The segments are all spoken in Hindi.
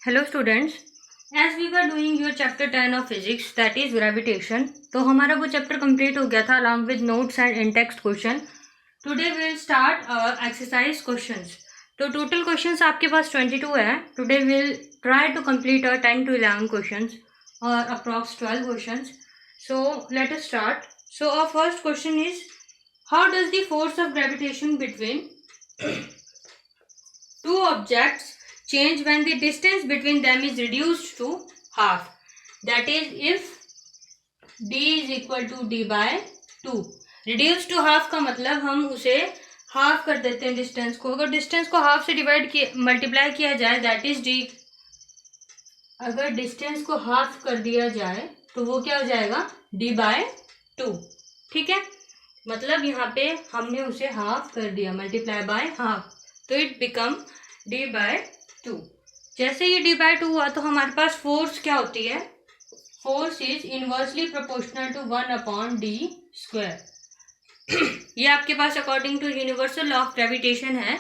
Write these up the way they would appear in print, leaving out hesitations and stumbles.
Hello students, as we were doing your chapter 10 of physics that is gravitation. तो हमारा वो चैप्टर कंप्लीट हो गया था along with notes and in text question. Today will start exercise questions. तो टोटल क्वेश्चंस आपके पास 22 है। Today will try to complete 10 to 11 questions और approx 12 questions. So let us start. So our first question is, how does the force of gravitation between two objects change when the distance between them is reduced to half? That is, if d is equal to d by 2. reduce to half का मतलब हम उसे हाफ कर देते हैं डिस्टेंस को। अगर डिस्टेंस को हाफ से डिवाइड किया मल्टीप्लाई किया जाए दैट इज d। अगर डिस्टेंस को हाफ कर दिया जाए तो वो क्या हो जाएगा, d by 2। ठीक है, मतलब यहाँ पे हमने उसे हाफ कर दिया, मल्टीप्लाई बाय हाफ, तो इट बिकम d by 2। जैसे ये d by 2 हुआ तो हमारे पास फोर्स क्या होती है, force is inversely proportional to 1/d square. ये आपके पास according to universal law of gravitation है,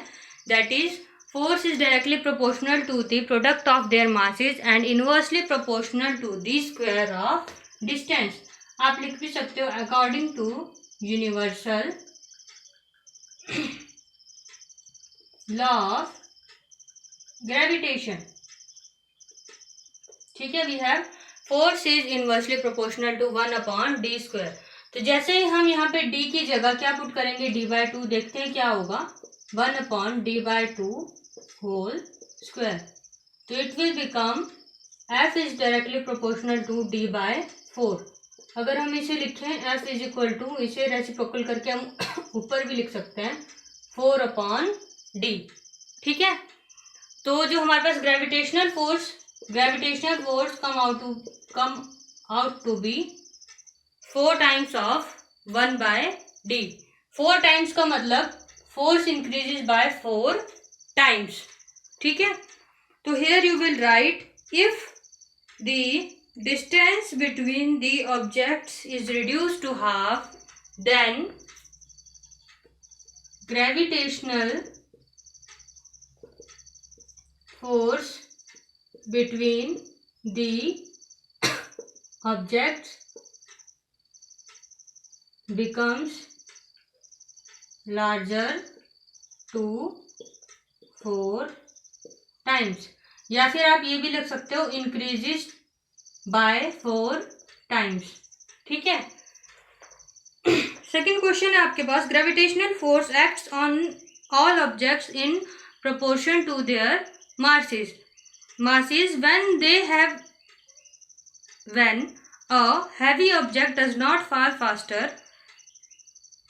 that is force is directly proportional to the product of their masses and inversely proportional to the square of distance. आप लिख भी सकते हो according to universal law of gravitation. ठीक है, we have force is inversely proportional to 1/d square. तो जैसे ही हम यहाँ पे d की जगह क्या पुट करेंगे, d by 2, देखते हैं क्या होगा, 1/d by 2 होल स्क्वायर। तो it will become f is directly proportional to d by 4। अगर हम इसे लिखें f इज इक्वल टू, इसे रेसिप्रोकल करके हम ऊपर भी लिख सकते हैं 4/d। ठीक है, तो जो हमारे पास gravitational force come out to be 4 times of 1/d। 4 times का मतलब फोर्स इंक्रीजेज बाय 4 टाइम्स। ठीक है, तो here you will write, if the distance between the objects is reduced to half then gravitational force between the objects becomes larger to 4 times। या फिर आप ये भी लिख सकते हो increases by 4 times। ठीक है, सेकेंड क्वेश्चन है आपके पास, gravitational force acts on all objects in proportion to their masses when a heavy object does not fall faster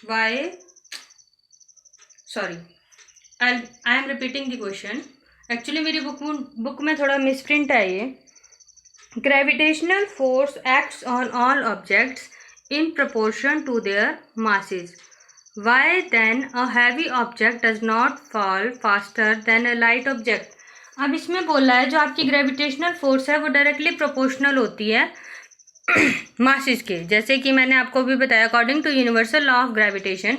by I am repeating the question। Actually मेरी बुक में थोड़ा मिसप्रिंट है ये। Gravitational force acts on all objects in proportion to their masses, why then a heavy object does not fall faster than a light object। अब इसमें बोला है जो आपकी ग्रेविटेशनल फोर्स है वो डायरेक्टली प्रोपोर्शनल होती है मासेस के। जैसे कि मैंने आपको भी बताया, according to universal law of gravitation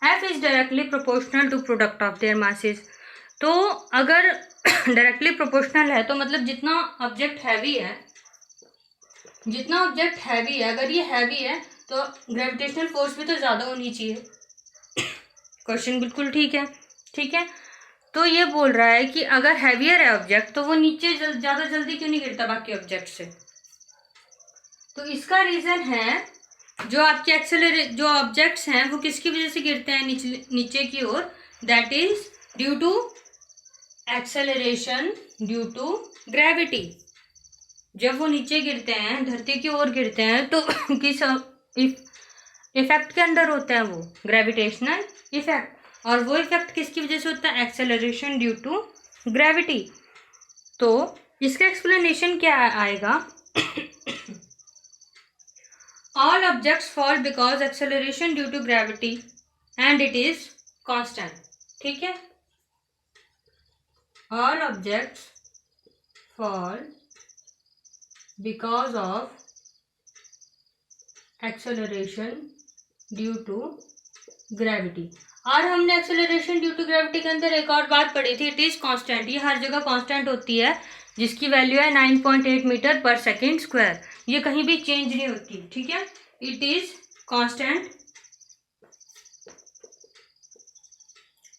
F is directly proportional to product of their masses. तो अगर डायरेक्टली प्रोपोर्शनल है तो मतलब जितना ऑब्जेक्ट हैवी है, अगर ये हैवी है तो ग्रेविटेशनल फोर्स भी तो ज़्यादा होनी चाहिए। क्वेश्चन बिल्कुल ठीक है। ठीक है, तो ये बोल रहा है कि अगर हैवियर है ऑब्जेक्ट तो वो नीचे ज़्यादा जल्दी क्यों नहीं गिरता बाकी ऑब्जेक्ट से। तो इसका रीज़न है, जो आपके जो ऑब्जेक्ट्स हैं वो किसकी वजह से गिरते हैं नीचे की ओर, that is due to acceleration due to gravity. जब वो नीचे गिरते हैं, धरती की ओर गिरते हैं, तो किस इफेक्ट के अंदर होते हैं, वो ग्रेविटेशनल इफेक्ट। और वो इफेक्ट किसकी वजह से होता है, एक्सेलरेशन ड्यू टू ग्रेविटी। तो इसका एक्सप्लेनेशन क्या आएगा, all objects fall because acceleration due to gravity and it is constant. ठीक है, all objects fall because of acceleration due to gravity. और हमने एक्सेलरेशन ड्यू टू ग्रेविटी के अंदर एक और बात पढ़ी थी, इट इज कांस्टेंट। ये हर जगह कांस्टेंट होती है, जिसकी वैल्यू है 9.8 मीटर पर सेकेंड स्क्वायर। ये कहीं भी चेंज नहीं होती, ठीक है, इट इज कांस्टेंट।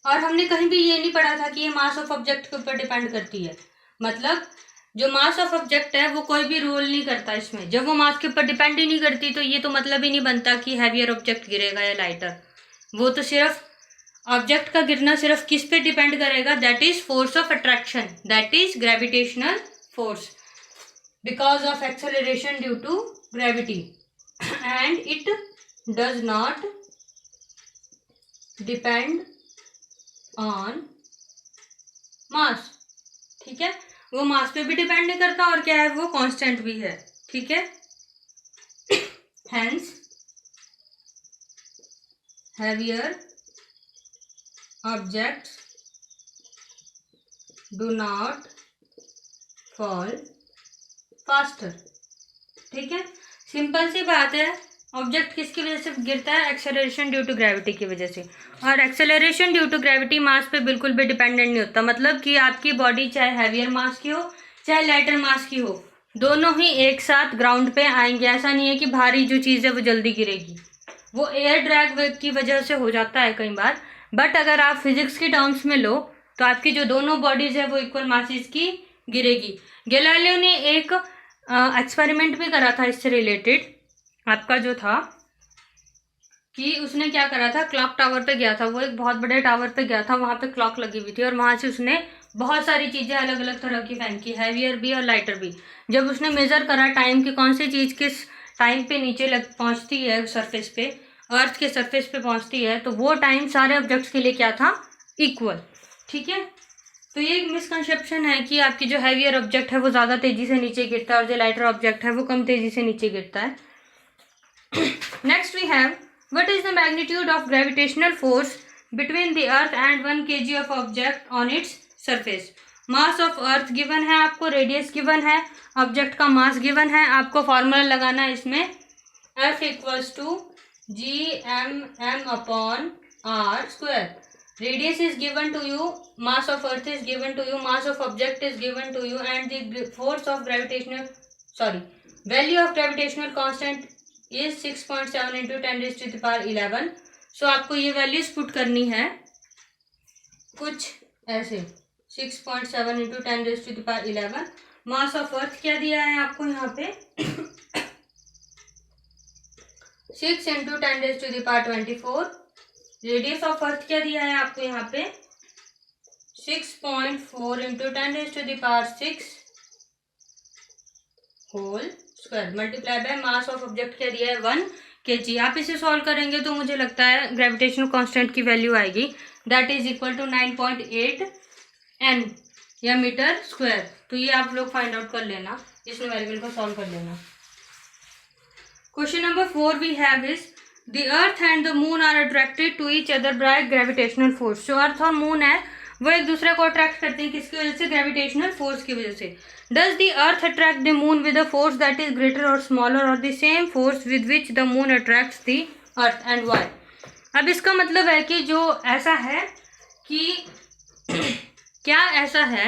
और हमने कहीं भी ये नहीं पढ़ा था कि ये मास ऑफ ऑब्जेक्ट के ऊपर डिपेंड करती है, मतलब जो मास ऑफ ऑब्जेक्ट है वो कोई भी रोल नहीं करता इसमें। जब वो मास के ऊपर डिपेंड ही नहीं करती तो ये तो मतलब ही नहीं बनता कि हैवियर ऑब्जेक्ट गिरेगा या लाइटर। वो तो सिर्फ ऑब्जेक्ट का गिरना सिर्फ किस पे डिपेंड करेगा, that is force of attraction, that is gravitational force because of acceleration due to gravity, and it does not depend on mass. ठीक है, वो मास पे भी डिपेंड नहीं करता और क्या है, वो कांस्टेंट भी है, ठीक है। Hence heavier objects do not fall faster. ठीक है, सिंपल सी बात है, ऑब्जेक्ट किसकी वजह से गिरता है, एक्सेलरेशन ड्यू टू ग्रेविटी की वजह से। और एक्सेलरेशन ड्यू टू ग्रेविटी मास पे बिल्कुल भी डिपेंडेंट नहीं होता, मतलब कि आपकी बॉडी चाहे हैवियर मास की हो चाहे लाइटर मास की हो, दोनों ही एक साथ ग्राउंड पे आएंगे। ऐसा नहीं है कि भारी जो चीज़ है वो जल्दी गिरेगी, वो एयर ड्रैग वेग की वजह से हो जाता है कई बार। बट अगर आप फिजिक्स की टर्म्स में लो तो आपकी जो दोनों बॉडीज है वो इक्वल मासेस की गिरेगी। गैलीलियो ने एक एक्सपेरिमेंट भी करा था इससे रिलेटेड, आपका जो था कि उसने क्या करा था, क्लॉक टावर पे गया था, वो एक बहुत बड़े टावर पे गया था, वहाँ पे क्लॉक लगी हुई थी और वहाँ से उसने बहुत सारी चीज़ें अलग अलग तरह की फेंकी, हैवियर भी और लाइटर भी। जब उसने मेजर करा टाइम की कौन सी चीज़ किस टाइम पे नीचे पहुँचती है सरफेस पे, अर्थ के सरफेस पे पहुँचती है, तो वो टाइम सारे ऑब्जेक्ट्स के लिए क्या था, इक्वल। ठीक है, तो ये एक मिसकंसेप्शन है कि आपकी जो हैवियर ऑब्जेक्ट है वो ज़्यादा तेज़ी से नीचे गिरता है और जो लाइटर ऑब्जेक्ट है वो कम तेज़ी से नीचे गिरता है। Next we have, what is the magnitude of gravitational force between the earth and 1 kg of object on its surface? Mass of earth given है आपको, रेडियस गिवन है, ऑब्जेक्ट का मास गिवन है, आपको फॉर्मूला लगाना है इसमें, F equals to GMM upon R square. Radius is given to you, mass of earth is given to you, mass of object is given to you, and the force of gravitational value of gravitational constant is 6.7 into 10⁻11। So आपको ये वैल्यूज पुट करनी है कुछ ऐसे, 6.7 इंटू 10⁻11। मास ऑफ अर्थ क्या दिया है आपको यहाँ पे 6 इंटू 10⁻24। रेडियस ऑफ अर्थ क्या दिया है आपको यहाँ पे 6.4 into 10⁻6 whole square multiply by mass of object क्या दिया है 1 kg। आप इसे सॉल्व करेंगे तो मुझे लगता है ग्रेविटेशनल कांस्टेंट की वैल्यू आएगी, that is equal to 9.8 n या मीटर स्क्वायर। तो ये आप लोग फाइंड आउट कर लेना, इस न्यूमेरिकल को सॉल्व कर लेना। Question number 4 we have is the earth and the moon are attracted to each other by gravitational force. जो अर्थ और मून है वो एक दूसरे को अट्रैक्ट करते हैं, किसकी वजह से, ग्रेविटेशनल फोर्स की वजह से। Does the earth attract the moon with a force that is greater or smaller or the same force with which the moon attracts the earth and why? अब इसका मतलब है कि जो ऐसा है कि क्या ऐसा है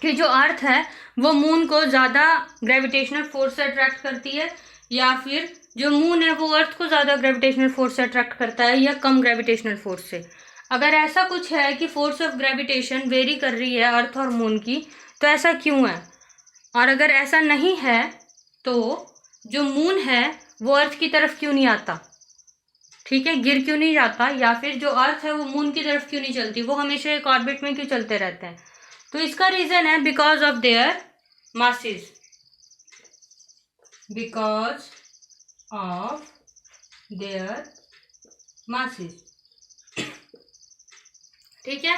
कि जो अर्थ है वो मून को ज़्यादा ग्रेविटेशनल फोर्स से अट्रैक्ट करती है, या फिर जो मून है वो अर्थ को ज़्यादा ग्रेविटेशनल फोर्स से अट्रैक्ट करता है, या कम ग्रेविटेशनल फोर्स से। अगर ऐसा कुछ है कि फोर्स ऑफ ग्रेविटेशन वेरी कर रही है अर्थ और मून की, तो ऐसा क्यों है, और अगर ऐसा नहीं है तो जो मून है वो अर्थ की तरफ क्यों नहीं आता, ठीक है, गिर क्यों नहीं जाता, या फिर जो अर्थ है वो मून की तरफ क्यों नहीं चलती, वो हमेशा एक ऑर्बिट में क्यों चलते रहते हैं। तो इसका रीजन है because of their masses, because of their masses. ठीक है,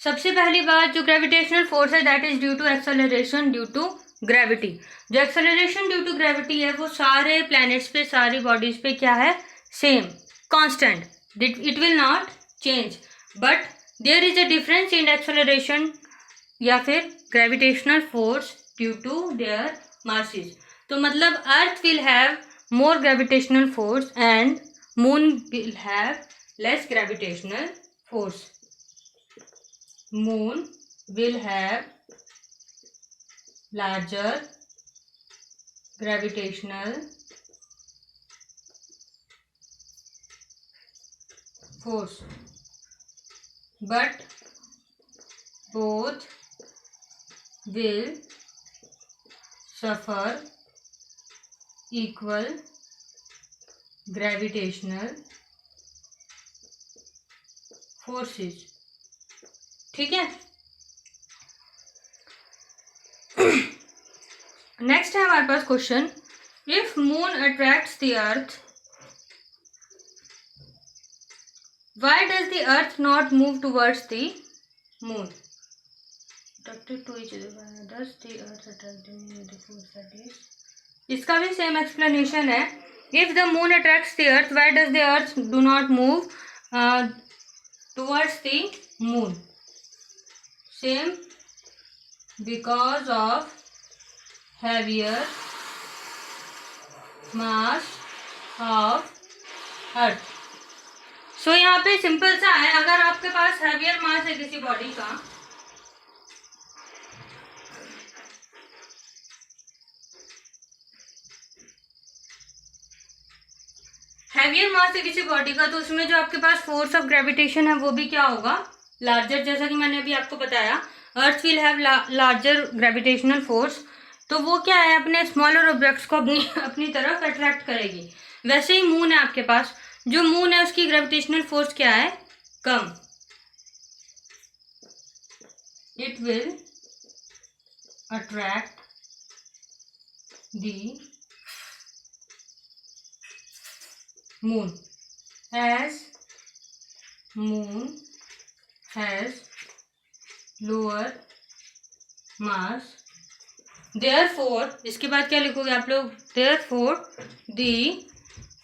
सबसे पहली बात, जो ग्रेविटेशनल फोर्स है that is due to acceleration due to gravity. जो एक्सेलरेशन ड्यू टू ग्रेविटी है वो सारे प्लैनेट्स पे, सारी बॉडीज पे क्या है, same constant, it will not change, but there is a difference in acceleration या फिर gravitational force due to their masses. तो मतलब earth will have more gravitational force and moon will have less gravitational force. Moon will have larger gravitational force, but both will suffer equal gravitational forces. ठीक है. नेक्स्ट है हमारे पास question, if moon attracts the earth, why does the earth not move towards the moon? Attracted to each other, does the earth attract the moon with the force that is? इसका भी सेम एक्सप्लेनेशन है. If the moon attracts the earth, why does the earth do not move towards the moon? Same, because of heavier mass of earth. So यहाँ पे सिंपल सा है, अगर आपके पास heavier mass है किसी बॉडी का, हैवियर मास है किसी बॉडी का, तो उसमें जो आपके पास फोर्स ऑफ ग्रेविटेशन है वो भी क्या होगा, लार्जर. जैसा कि मैंने अभी आपको बताया, अर्थ will have larger gravitational force, तो वो क्या है, अपने स्मॉलर ऑब्जेक्ट्स को अपनी तरफ अट्रैक्ट करेगी. वैसे ही मून है आपके पास, जो मून है उसकी ग्रेविटेशनल फोर्स क्या है, come. It will attract the moon as moon has lower mass, therefore इसके बाद क्या लिखोगे आप लोग, therefore the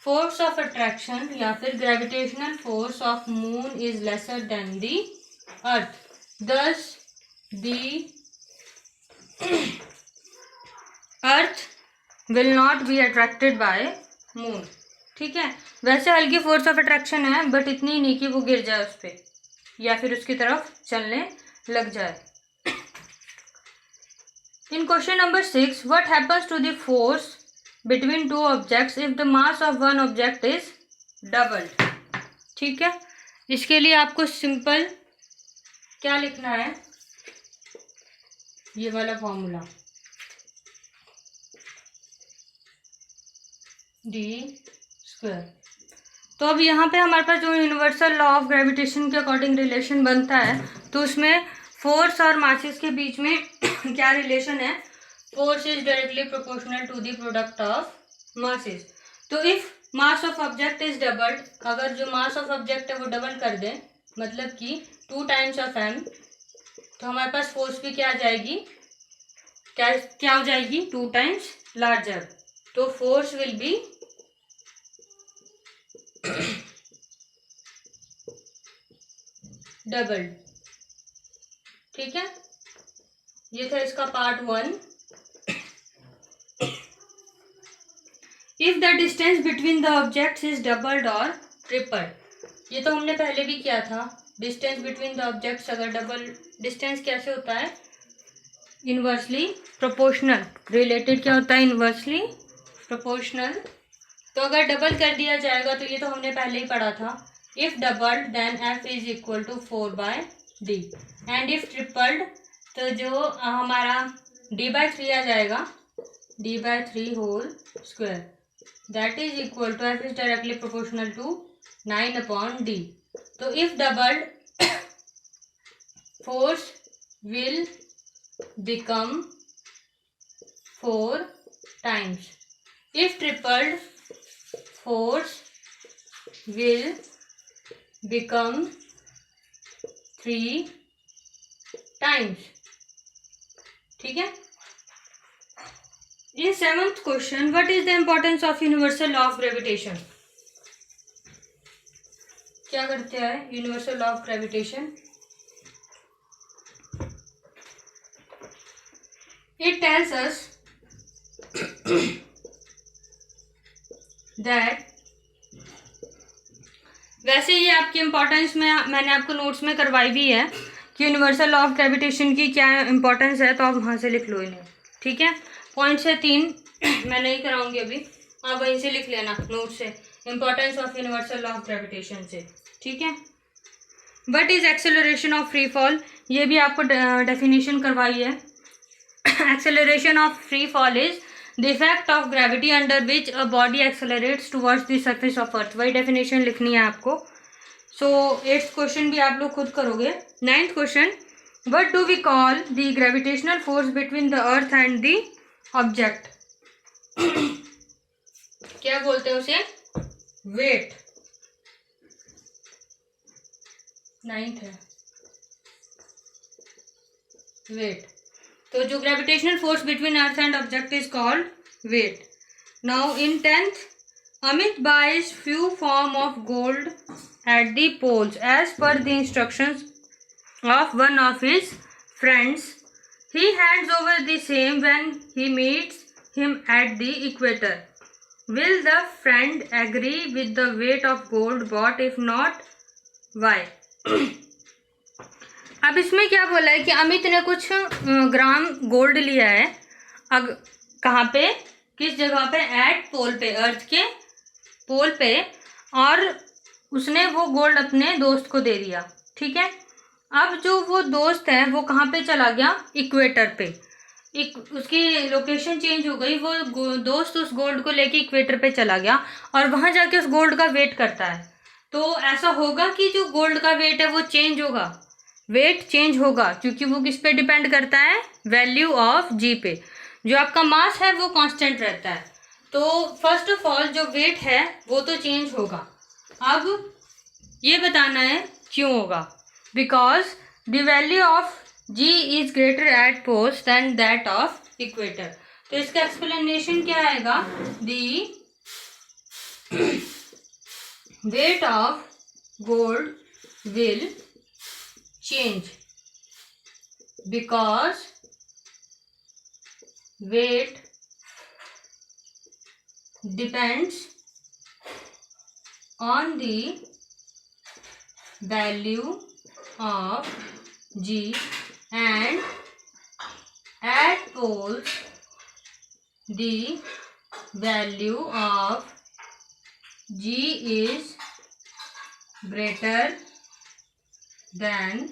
force of attraction या फिर gravitational force of moon is lesser than the earth, thus the earth will not be attracted by moon. ठीक है. वैसे हल्की फोर्स ऑफ अट्रैक्शन है, बट इतनी नहीं कि वो गिर जाए उस पर या फिर उसकी तरफ चलने लग जाए. In question number 6, what happens to the force between two objects if the mass of one object is doubled? ठीक है. इसके लिए आपको सिंपल क्या लिखना है, ये वाला फॉर्मूला, डी स्क्वायर. तो अब यहाँ पे हमारे पास जो यूनिवर्सल लॉ ऑफ ग्रेविटेशन के अकॉर्डिंग रिलेशन बनता है, तो उसमें फोर्स और मासेस के बीच में क्या रिलेशन है, force is directly proportional to the product of masses. तो if mass of object is doubled, अगर जो मास ऑफ ऑब्जेक्ट है वो डबल कर दें, मतलब कि 2 टाइम्स ऑफ m, तो हमारे पास फोर्स भी क्या आ जाएगी, क्या हो जाएगी, 2 टाइम्स लार्जर. तो फोर्स विल बी डबल. ठीक है. ये था इसका part 1. If the distance between the objects is doubled और ट्रिपल्ड, ये तो हमने पहले भी किया था. डिस्टेंस बिटवीन द ऑब्जेक्ट्स अगर डबल, डिस्टेंस कैसे होता है, इनवर्सली प्रोपोर्शनल. रिलेटेड क्या होता है, इनवर्सली प्रोपोर्शनल. तो अगर डबल कर दिया जाएगा, तो ये तो हमने पहले ही पढ़ा था, if doubled then f is equal to 4/d, and if tripled तो जो हमारा d/3 आ जाएगा, d/3 whole square, that is equal to f is directly proportional to 9/d. तो if doubled force will become 4 times, if tripled force will become 3 times. ठीक है. In 7th question, what is the importance of universal law of gravitation? क्या करते हैं universal law of gravitation? It tells us that, वैसे ये आपकी इम्पोर्टेंस में मैंने आपको नोट्स में करवाई भी है कि यूनिवर्सल लॉ ऑफ ग्रेविटेशन की क्या इम्पोर्टेंस है, तो आप वहाँ से लिख लो इन्हें. ठीक है, पॉइंट से 3 मैं नहीं कराऊंगी अभी, आप वहीं से लिख लेना नोट से, importance of universal law of gravitation से। ठीक है, what is acceleration of free fall, ये भी आपको डेफिनेशन करवाई है। Acceleration of free fall is the effect of gravity under which a body accelerates towards the surface of earth, वही डेफिनेशन लिखनी है आपको। सो 8th क्वेश्चन भी आप लोग खुद करोगे। 9th question, what do we call the gravitational force between the earth and the object, क्या बोलते हैं उसे, वेट। 9th है वेट, तो जो gravitational force between earth and object is called weight. Now in 10th, Amit buys few form of gold at the poles as per the instructions of one of his friends. He hands over the same when he meets him at the equator. Will the friend agree with the weight of gold bought? If not, why? अब इसमें क्या बोला है कि अमित ने कुछ ग्राम गोल्ड लिया है, कहाँ पे, किस जगह पे, एट पोल पे, अर्थ के पोल पे, और उसने वो गोल्ड अपने दोस्त को दे दिया। ठीक है, अब जो वो दोस्त है वो कहाँ पे चला गया, इक्वेटर पे, उसकी लोकेशन चेंज हो गई, वो दोस्त उस गोल्ड को लेके इक्वेटर पे चला गया और वहां जाके उस गोल्ड का वेट करता है। तो ऐसा होगा कि जो गोल्ड का वेट है वो चेंज होगा, वेट चेंज होगा, क्योंकि वो किस पे डिपेंड करता है, वैल्यू ऑफ जी पे। जो आपका मास है वो कांस्टेंट रहता है, तो फर्स्ट ऑफ ऑल जो वेट है वो तो चेंज होगा। अब ये बताना है क्यों होगा, because the value of G is greater at poles than that of equator. तो इसका एक्सप्लेनेशन क्या आएगा, the weight of gold will change because weight depends on the value of G and at poles the value of G is greater than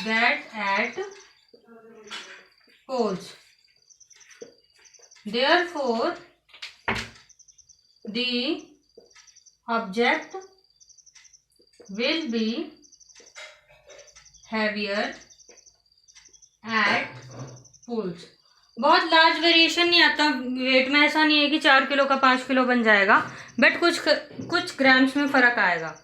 that at poles. Therefore, the object will be heavier at poles. बहुत लार्ज वेरिएशन नहीं आता वेट में, ऐसा नहीं है कि 4 किलो का 5 किलो बन जाएगा, बट कुछ ग्राम्स में फर्क आएगा।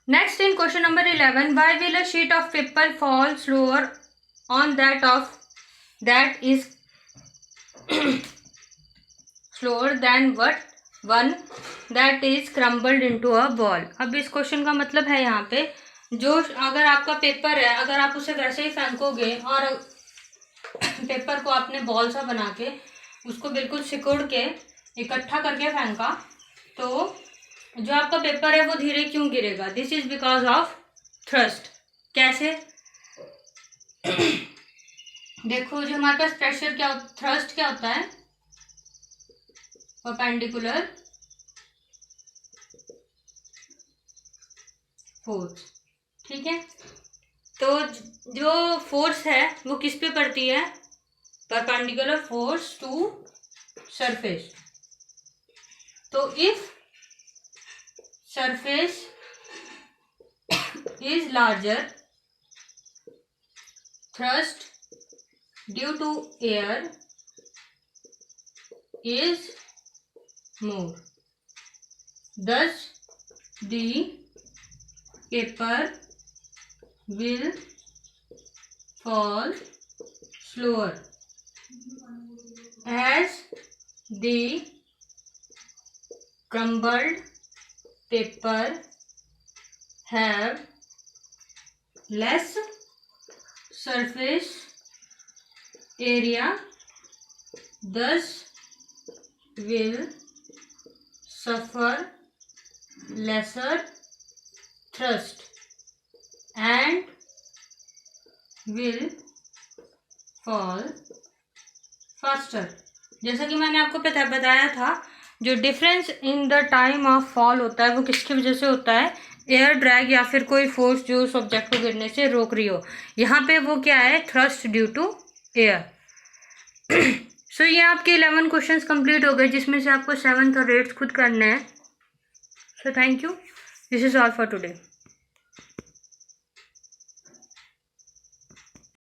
Next, in question number 11, why will a sheet of paper fall slower on that is slower than one that is crumbled into a ball? अब इस क्वेश्चन का मतलब है यहाँ पे, जो अगर आपका पेपर है, अगर आप उसे वैसे ही फेंकोगे और पेपर को आपने बॉल सा बना के उसको बिल्कुल सिकुड़ के इकट्ठा करके फेंका, तो जो आपका पेपर है वो धीरे क्यों गिरेगा, this is because of thrust. कैसे, देखो जो हमारे पास प्रेशर क्या, थ्रस्ट क्या होता है, परपेंडिकुलर फोर्स। ठीक है, तो जो फोर्स है वो किस पे पड़ती है, परपेंडिकुलर फोर्स टू सरफेस। तो if surface is larger, thrust due to air is more, thus the paper will fall slower as the crumbled paper have less surface area, thus will suffer lesser thrust and will fall faster. जैसा कि मैंने आपको बताया था, जो difference in the time of fall होता है वो किसकी वजह से होता है? एयर ड्रैग या फिर कोई फोर्स जो उस ऑब्जेक्ट को गिरने से रोक रही हो। यहाँ पे वो क्या है? Thrust due to air. So ये आपके 11 क्वेश्चंस कंप्लीट हो गए, जिसमें से आपको 7th और 8th खुद करने हैं। So thank you, this is all for today.